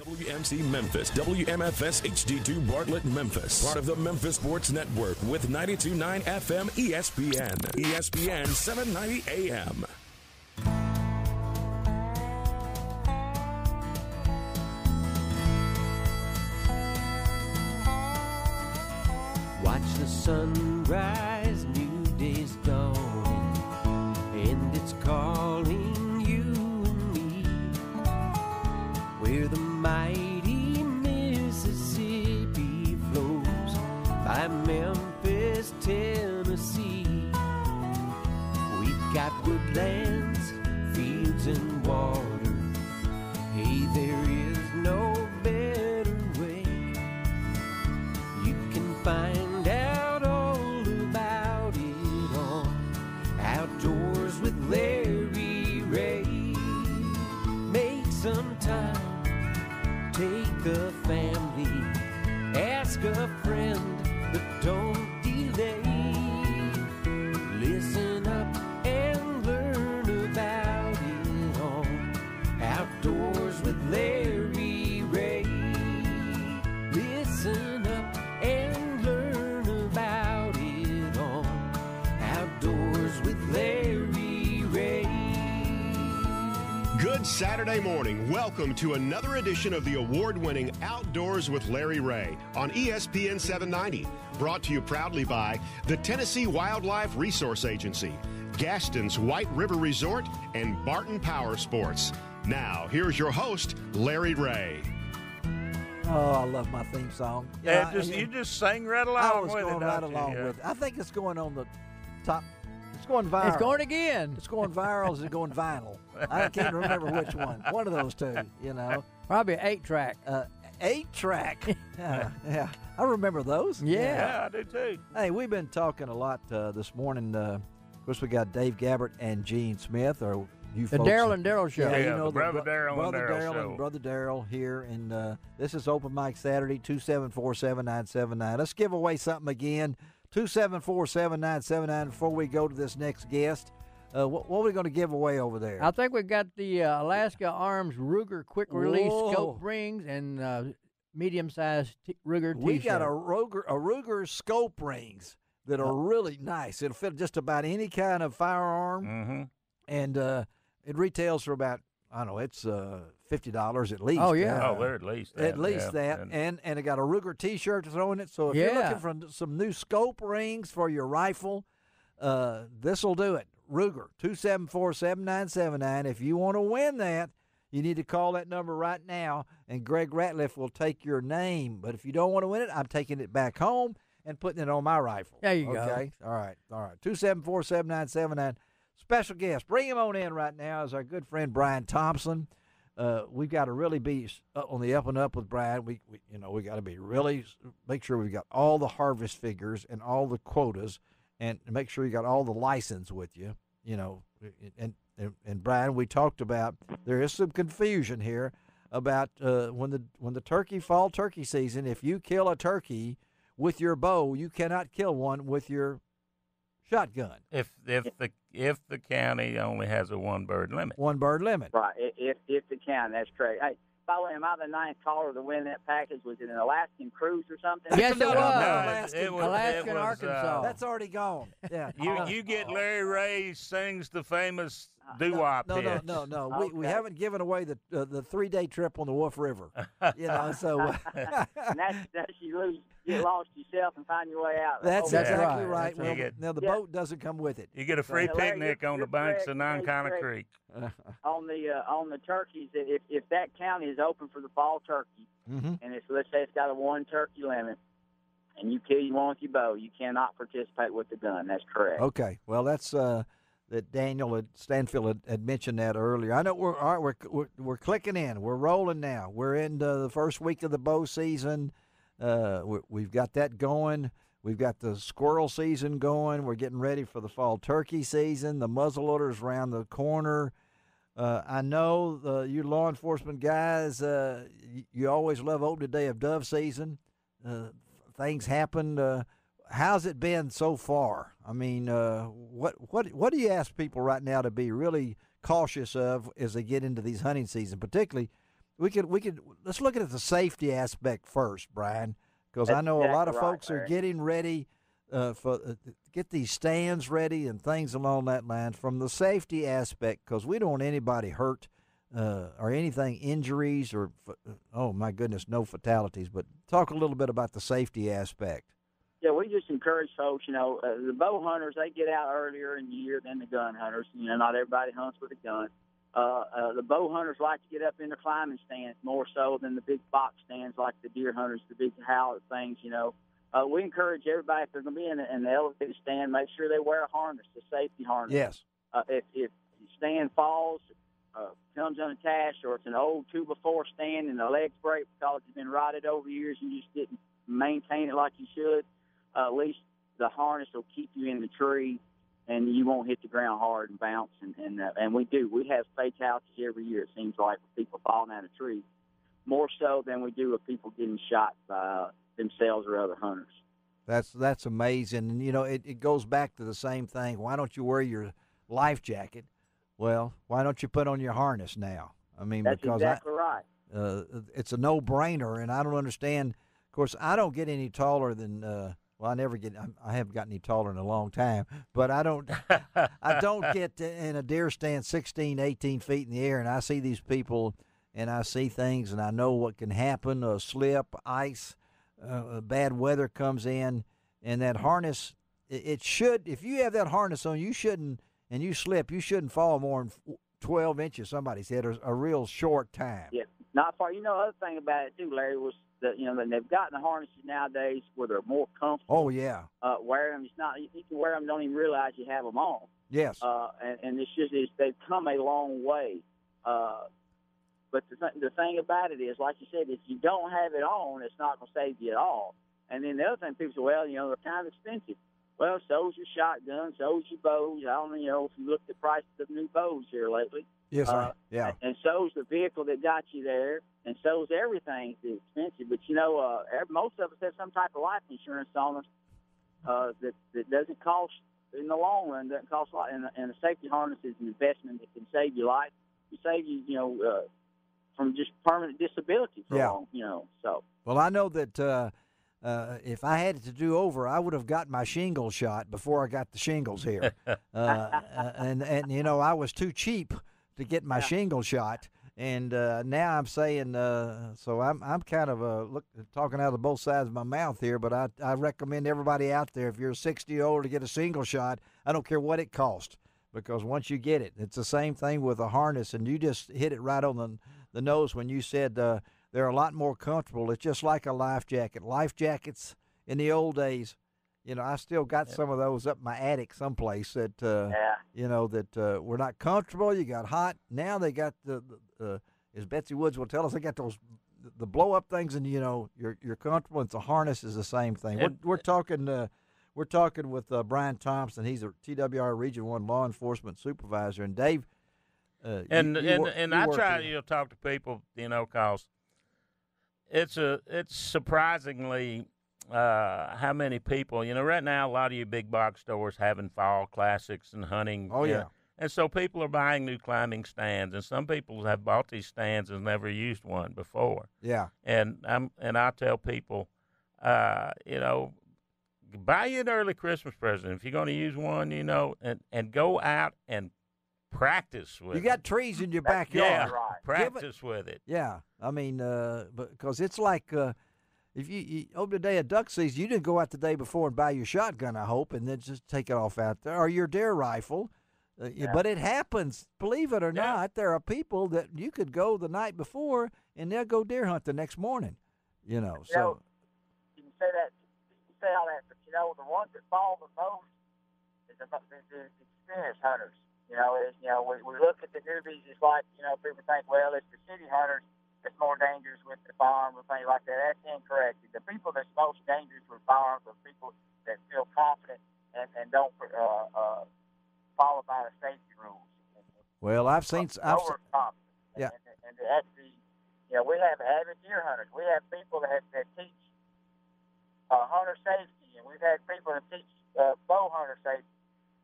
WMC Memphis, WMFS HD2 Bartlett Memphis, part of the Memphis Sports Network with 92.9 FM ESPN, ESPN 790 AM. Watch the sunrise, new day's dawning, and it's calling you and me, where the mighty Mississippi flows by Memphis, Tennessee. We've got woodlands, fields, and water. Hey, there is no better way. You can find out all about it on Outdoors with Larry Ray. Make some time, take the family, ask a friend, but don't delay. Listen up and learn about it on Outdoors with Larry Ray. Listen up and learn about it on Outdoors with Larry Ray. Good Saturday morning. Welcome to another edition of the award-winning Outdoors with Larry Ray on ESPN 790. Brought to you proudly by the Tennessee Wildlife Resource Agency, Gaston's White River Resort, and Barton Power Sports. Now, here's your host, Larry Ray. Oh, I love my theme song. You just sang right along I was with going it. right along with it. I think it's going on the top. It's going viral. It's going again. It's going viral. Is it going vinyl? I can't remember which one. One of those two, you know. Probably an 8-track. 8-track. Yeah. I remember those. Yeah, I do too. Hey, we've been talking a lot this morning. Of course, we got Dave Gabbert and Gene Smith, or you The folks. Daryl and Daryl Show. Yeah, you the know, Brother Daryl and Brother Daryl Daryl Show. and Brother Daryl here, and this is Open Mic Saturday, 274-7979. Let's give away something again, 274-7979. Before we go to this next guest, what are we going to give away over there? I think we got the Alaska Arms Ruger quick release Whoa. scope rings and medium-sized Ruger T-shirt. We got a Ruger scope rings that are really nice. It'll fit just about any kind of firearm, Mm-hmm. and it retails for about, I don't know, it's $50 at least. Oh, yeah. They're at least that. At least that, and it got a Ruger T-shirt to throw in it. So if you're looking for some new scope rings for your rifle, this will do it. Ruger 274-7979. If you want to win that, you need to call that number right now, and Greg Ratliff will take your name. But if you don't want to win it, I'm taking it back home and putting it on my rifle. There you go. Okay. All right. 274-7979. Special guest, bring him on in right now, is our good friend Brian Thompson. We've got to really be on the up and up with Brian. We got to be really make sure we've got all the harvest figures and all the quotas, and make sure you got all the license with you. You know, and Brian, we talked about there is some confusion here about when the fall turkey season. If you kill a turkey with your bow, you cannot kill one with your shotgun. If the county only has a one bird limit. One bird limit. Right. If the county, that's correct. Hey, by the way, am I the ninth caller to win that package? Was it an Alaskan cruise or something? Yes, it was. Alaskan, Arkansas. That's already gone. Yeah. You get Larry Ray sings the famous doo-wop hits. No. Okay. We haven't given away the 3-day trip on the Wolf River. You know, so And that's you lost yourself and find your way out. that's That's exactly right. right. Now the boat doesn't come with it. You get a free Larry, picnic on the you're banks correct. of Nankana Larry's Creek. On the turkeys, if that county is open for the fall turkey, and let's say it's got a one turkey limit, and you kill one with your bow, you cannot participate with the gun. That's correct. Okay. Well, that's that Daniel Stanfield had mentioned that earlier. I know we're clicking in. We're rolling now. We're in the first week of the bow season. We've got that going. We've got the squirrel season going. We're getting ready for the fall turkey season. The muzzleloader's around the corner. I know you law enforcement guys, you always love opening day of dove season. Things happen. How's it been so far? I mean, what do you ask people right now to be really cautious of as they get into these hunting season, particularly we could let's look at the safety aspect first, Brian, because I know a lot of folks are getting ready get these stands ready and things along that line from the safety aspect, because we don't want anybody hurt or anything, injuries or, oh my goodness, no fatalities. But talk a little bit about the safety aspect. Yeah, we just encourage folks, the bow hunters, they get out earlier in the year than the gun hunters. Not everybody hunts with a gun. The bow hunters like to get up in the climbing stands more so than the big box stands like the deer hunters, the big howler things, We encourage everybody, if they're going to be in the elevated stand, make sure they wear a harness, a safety harness. Yes. If the stand falls, comes unattached, or it's an old 2x4 stand and the legs break because it's been rotted over years and you just didn't maintain it like you should, at least the harness will keep you in the tree and you won't hit the ground hard and bounce. And we do. We have fatalities every year, it seems like, with people falling out of trees, more so than we do with people getting shot by themselves or other hunters. That's amazing. And, it goes back to the same thing. Why don't you wear your life jacket? Well, why don't you put on your harness now? I mean, that's because exactly right. It's a no-brainer, and I don't understand. Of course, I don't get any taller than I never get. I haven't gotten any taller in a long time, but I don't get in a deer stand 16, 18 feet in the air, and I see these people, and I see things, and I know what can happen: slip, ice, bad weather comes in, and that harness. It should. If you have that harness on, you shouldn't. And you slip, you shouldn't fall more than 12 inches, somebody said, or a real short time. Yeah, not far. Other thing about it, too, Larry, was that, they've gotten the harnesses nowadays where they're more comfortable. Oh, yeah. Wearing them, it's not, you can wear them and don't even realize you have them on. Yes. And they've come a long way. But the thing about it is, like you said, if you don't have it on, it's not going to save you at all. And then the other thing, people say, well, they're kind of expensive. Well, so's your shotgun, so's your bows. I don't know if you looked at the prices of new bows here lately. Yes, sir. Yeah. And so's the vehicle that got you there, and so's everything. It's expensive. But, most of us have some type of life insurance on us that doesn't cost, in the long run, doesn't cost a lot. And a safety harness is an investment that can save your life. It save you, from just permanent disability for long, so. Well, I know that if I had it to do over, I would have got my shingle shot before I got the shingles here. And I was too cheap to get my shingle shot. And now I'm saying, so I'm kind of talking out of both sides of my mouth here, but I recommend everybody out there, if you're 60 or older, to get a single shot. I don't care what it costs, because once you get it, it's the same thing with a harness, and you just hit it right on the nose when you said they're a lot more comfortable. It's just like a life jacket. Life jackets in the old days, I still got some of those up in my attic someplace that, that were not comfortable. You got hot. Now they got as Betsy Woods will tell us, they got the blow-up things, and, you're comfortable. It's a harness is the same thing. We're talking with Brian Thompson. He's a TWRA Region 1 law enforcement supervisor. And Dave, I try to talk to people, because it's surprisingly how many people, right now a lot of your big box stores having fall classics and hunting. Oh, yeah. And so people are buying new climbing stands, and some people have bought these stands and never used one before. Yeah. And I tell people, buy you an early Christmas present if you're going to use one, and go out and practice with it. You got trees in your backyard. Yeah, practice with it. Yeah. I mean, because it's like if you over the day of duck season, you didn't go out the day before and buy your shotgun, I hope, and then just take it off out there, or your deer rifle. But it happens, believe it or not. There are people that you could go the night before, and they'll go deer hunt the next morning. So you can say that, say all that, but the ones that fall the most is the experienced hunters. We look at the newbies. It's like people think, well, it's the city hunters that's more dangerous with the firearms and things like that. That's incorrect. The people that's most dangerous with firearms are people that feel confident and don't follow by the safety rules. Well, I've seen. Yeah. And actually, we have avid deer hunters. We have people that teach hunter safety, and we've had people that teach bow hunter safety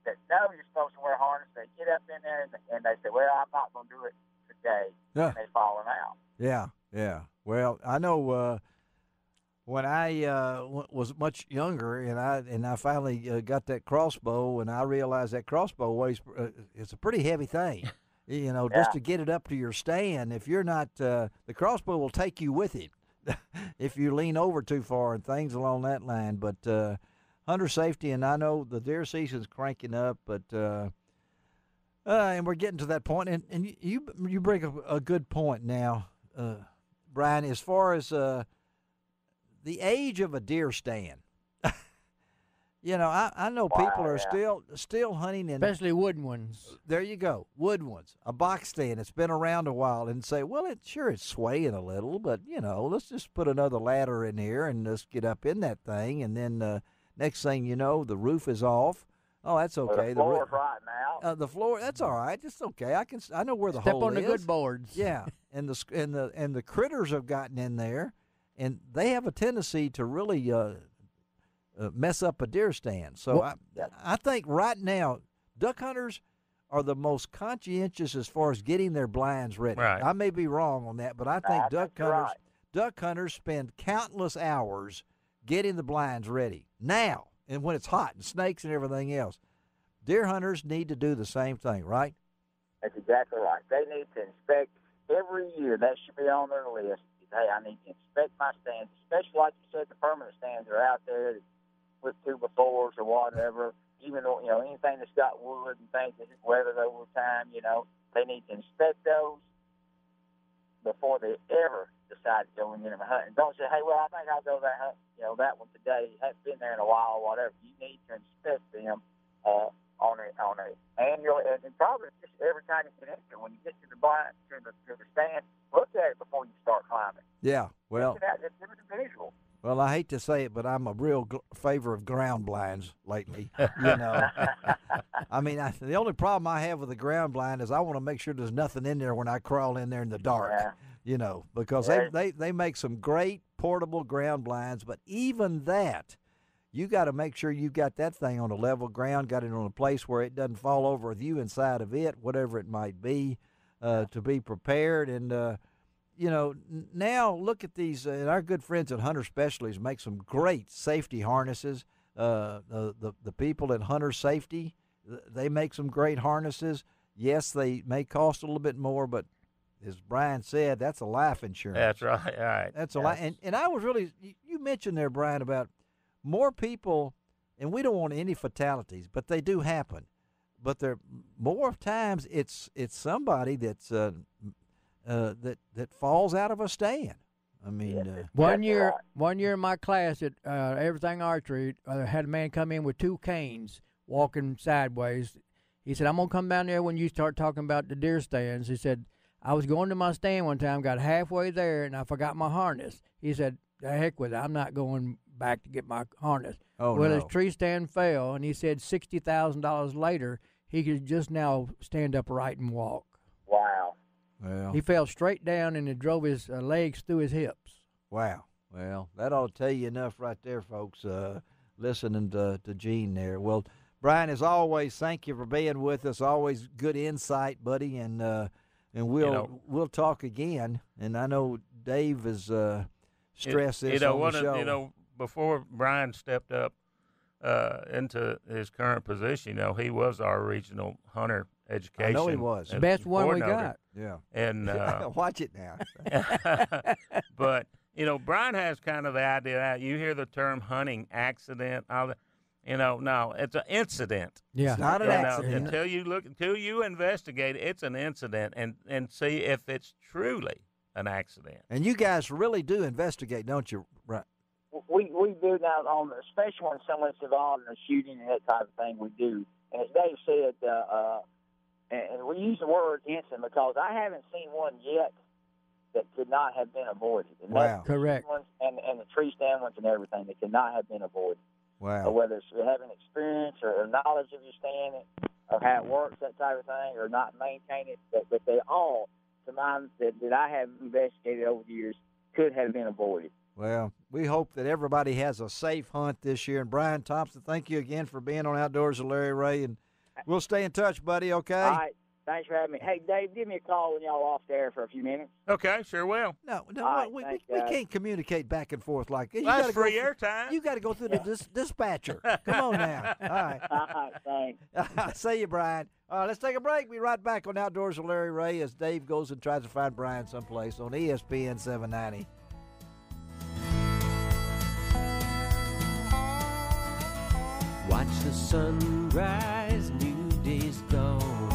that know you're supposed to wear a harness. They get up in there and they say, well, I'm not going to do it today. Yeah. And they fall out. Yeah, yeah. Well, I know when I was much younger, and I finally got that crossbow, and I realized that crossbow weighs it's a pretty heavy thing. You know, just to get it up to your stand. If you're not, the crossbow will take you with it if you lean over too far and things along that line. But hunter safety, and I know the deer season's cranking up, but and we're getting to that point. And you bring up a good point now, Brian, as far as the age of a deer stand. You know, I know people are still hunting, especially wooden ones. There you go, wooden ones. A box stand that's been around a while, and say, well, it's swaying a little, but you know, let's just put another ladder in here and let's get up in that thing, and then next thing you know, the roof is off. Oh, that's okay. The floor's right now. The floor, that's all right. It's okay. I know where the Step hole on is. the good boards. Yeah, and the critters have gotten in there, and they have a tendency to really mess up a deer stand. So I think right now duck hunters are the most conscientious as far as getting their blinds ready. Right. I may be wrong on that, but I think duck hunters spend countless hours getting the blinds ready now, and when it's hot and snakes and everything else. Deer hunters need to do the same thing, right? That's exactly right. They need to inspect every year. That should be on their list. Hey, I need to inspect my stands, especially like you said, the permanent stands are out there with 2x4s or whatever. Even though, you know, anything that's got wood and things that is weathered over time, you know, they need to inspect those before they ever decide to go in there and hunt. And don't say, hey, well, I think I'll go that hunt, you know, that one today. Haven't been there in a while or whatever. You need to inspect them on a annual, and probably just every time you get into it. When you get to the blind, to the stand, look at it before you start climbing. Yeah, well, just give it a visual. Well, I hate to say it, but I'm a real favor of ground blinds lately. You know, I mean, the only problem I have with the ground blind is I want to make sure there's nothing in there when I crawl in there in the dark. Yeah. You know, because they make some great portable ground blinds, but even that, you got to make sure you got that thing on a level ground, got it on a place where it doesn't fall over with you inside of it, whatever it might be, to be prepared. And you know, now look at these. Our good friends at Hunter Specialties make some great safety harnesses. The people at Hunter Safety, they make some great harnesses. Yes, they may cost a little bit more, but as Brian said, that's a life insurance. That's right. All right. That's a life. And I was really, you mentioned there, Brian, about more people, and we don't want any fatalities, but they do happen. But there more times it's somebody that's that falls out of a stand. I mean, one year in my class at Everything Archery, had a man come in with two canes walking sideways. He said, "I'm gonna come down there when you start talking about the deer stands." He said, "I was going to my stand one time, got halfway there, and I forgot my harness." He said, "The heck with it, I'm not going back to get my harness." His tree stand fell, and he said $60,000 later he could just now stand upright and walk. Wow. Well, he fell straight down and it drove his legs through his hips. Wow. Well, that ought to tell you enough right there, folks, listening to Gene there. Well, Brian, as always, thank you for being with us. Always good insight, buddy, and we'll talk again. And I know Dave is stressed this on the show. You know, before Brian stepped up into his current position, you know, he was our regional hunter education. I know he was. Best one we got. Yeah. And watch it now. But, you know, Brian has kind of the idea that you hear the term hunting accident, you know, no, it's an incident. Yeah. It's not an accident. Until you investigate it, it's an incident and see if it's truly an accident. And you guys really do investigate, don't you? Right. We do now, especially when someone's involved in a shooting and that type of thing. We do, and as Dave said, and we use the word incident because I haven't seen one yet that could not have been avoided. And wow, correct. And the tree stand ones and everything that could not have been avoided. Wow. So whether it's having experience or knowledge of your stand or how it works, that type of thing, or not maintaining it, but they all, to mine that I have investigated over the years, could have been avoided. Well, we hope that everybody has a safe hunt this year. And Brian Thompson, thank you again for being on Outdoors with Larry Ray. And we'll stay in touch, buddy, okay? All right. Thanks for having me. Hey, Dave, give me a call when y'all off there for a few minutes. Okay, sure will. No, All right, we thanks, we guys. can't communicate back and forth like this. That's free airtime. You got to go through the dispatcher. Come on now. All right. All right, thanks. See you, Brian. All right, let's take a break. We'll be right back on Outdoors with Larry Ray as Dave goes and tries to find Brian someplace on ESPN 790. Watch the sunrise, new day's dawn.